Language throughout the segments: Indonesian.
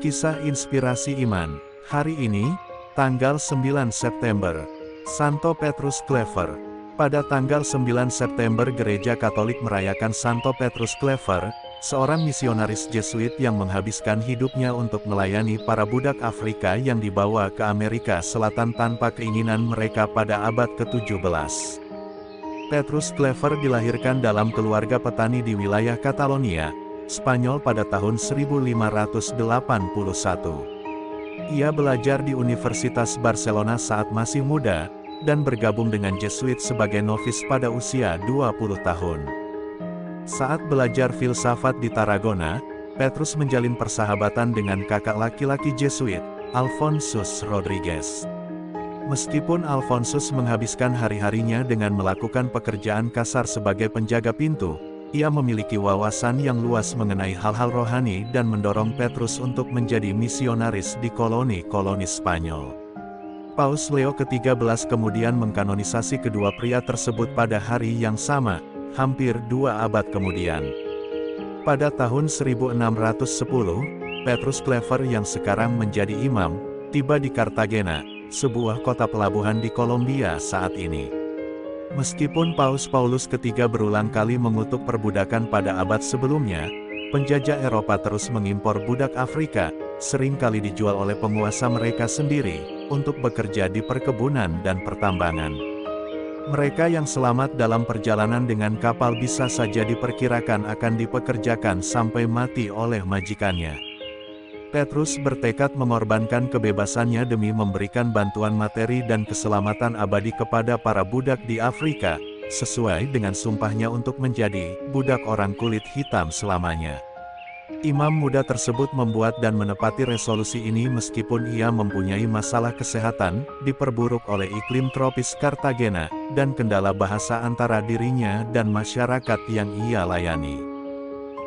Kisah Inspirasi Iman. Hari ini, tanggal 9 September, Santo Petrus Claver. Pada tanggal 9 September Gereja Katolik merayakan Santo Petrus Claver, seorang misionaris Jesuit yang menghabiskan hidupnya untuk melayani para budak Afrika yang dibawa ke Amerika Selatan tanpa keinginan mereka pada abad ke-17. Petrus Claver dilahirkan dalam keluarga petani di wilayah Catalonia, Spanyol pada tahun 1581. Ia belajar di Universitas Barcelona saat masih muda, dan bergabung dengan Jesuit sebagai novis pada usia 20 tahun. Saat belajar filsafat di Tarragona, Petrus menjalin persahabatan dengan kakak laki-laki Jesuit, Alfonsus Rodriguez. Meskipun Alfonsus menghabiskan hari-harinya dengan melakukan pekerjaan kasar sebagai penjaga pintu, ia memiliki wawasan yang luas mengenai hal-hal rohani dan mendorong Petrus untuk menjadi misionaris di koloni-koloni Spanyol. Paus Leo ke-13 kemudian mengkanonisasi kedua pria tersebut pada hari yang sama, hampir 2 abad kemudian. Pada tahun 1610, Petrus Claver yang sekarang menjadi imam, tiba di Cartagena, sebuah kota pelabuhan di Kolombia saat ini. Meskipun Paus Paulus ketiga berulang kali mengutuk perbudakan pada abad sebelumnya, penjajah Eropa terus mengimpor budak Afrika, sering kali dijual oleh penguasa mereka sendiri, untuk bekerja di perkebunan dan pertambangan. Mereka yang selamat dalam perjalanan dengan kapal bisa saja diperkirakan akan dipekerjakan sampai mati oleh majikannya. Petrus bertekad mengorbankan kebebasannya demi memberikan bantuan materi dan keselamatan abadi kepada para budak di Afrika, sesuai dengan sumpahnya untuk menjadi budak orang kulit hitam selamanya. Imam muda tersebut membuat dan menepati resolusi ini meskipun ia mempunyai masalah kesehatan, diperburuk oleh iklim tropis Cartagena, dan kendala bahasa antara dirinya dan masyarakat yang ia layani.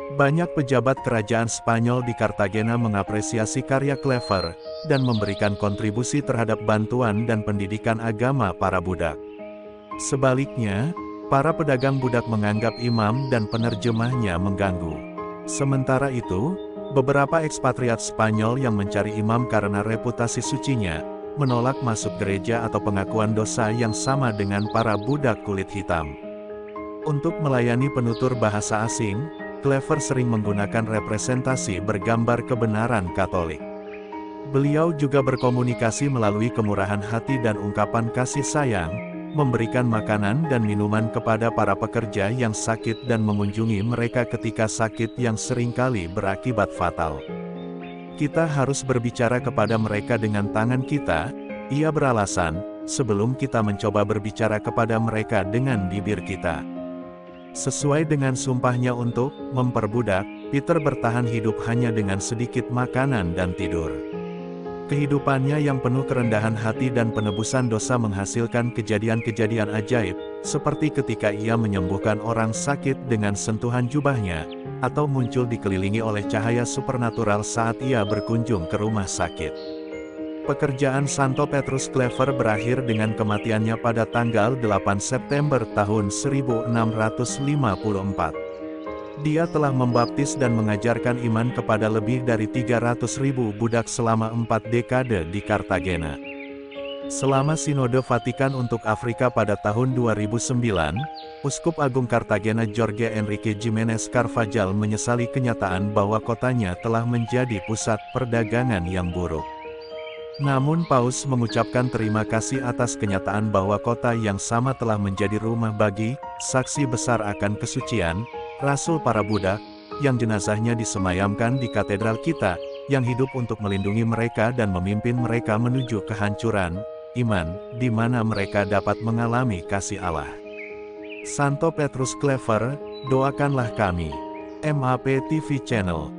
Banyak pejabat kerajaan Spanyol di Cartagena mengapresiasi karya Claver, dan memberikan kontribusi terhadap bantuan dan pendidikan agama para budak. Sebaliknya, para pedagang budak menganggap imam dan penerjemahnya mengganggu. Sementara itu, beberapa ekspatriat Spanyol yang mencari imam karena reputasi sucinya, menolak masuk gereja atau pengakuan dosa yang sama dengan para budak kulit hitam. Untuk melayani penutur bahasa asing, Claver sering menggunakan representasi bergambar kebenaran Katolik. Beliau juga berkomunikasi melalui kemurahan hati dan ungkapan kasih sayang, memberikan makanan dan minuman kepada para pekerja yang sakit dan mengunjungi mereka ketika sakit yang seringkali berakibat fatal. Kita harus berbicara kepada mereka dengan tangan kita, ia beralasan, sebelum kita mencoba berbicara kepada mereka dengan bibir kita. Sesuai dengan sumpahnya untuk memperbudak, Peter bertahan hidup hanya dengan sedikit makanan dan tidur. Kehidupannya yang penuh kerendahan hati dan penebusan dosa menghasilkan kejadian-kejadian ajaib, seperti ketika ia menyembuhkan orang sakit dengan sentuhan jubahnya, atau muncul dikelilingi oleh cahaya supernatural saat ia berkunjung ke rumah sakit. Pekerjaan Santo Petrus Claver berakhir dengan kematiannya pada tanggal 8 September tahun 1654. Dia telah membaptis dan mengajarkan iman kepada lebih dari 300.000 budak selama 4 dekade di Cartagena. Selama Sinode Vatikan untuk Afrika pada tahun 2009, Uskup Agung Cartagena Jorge Enrique Jimenez Carvajal menyesali kenyataan bahwa kotanya telah menjadi pusat perdagangan yang buruk. Namun Paus mengucapkan terima kasih atas kenyataan bahwa kota yang sama telah menjadi rumah bagi saksi besar akan kesucian, rasul para budak, yang jenazahnya disemayamkan di katedral kita, yang hidup untuk melindungi mereka dan memimpin mereka menuju kehancuran iman, di mana mereka dapat mengalami kasih Allah. Santo Petrus Claver, doakanlah kami. MAP TV Channel.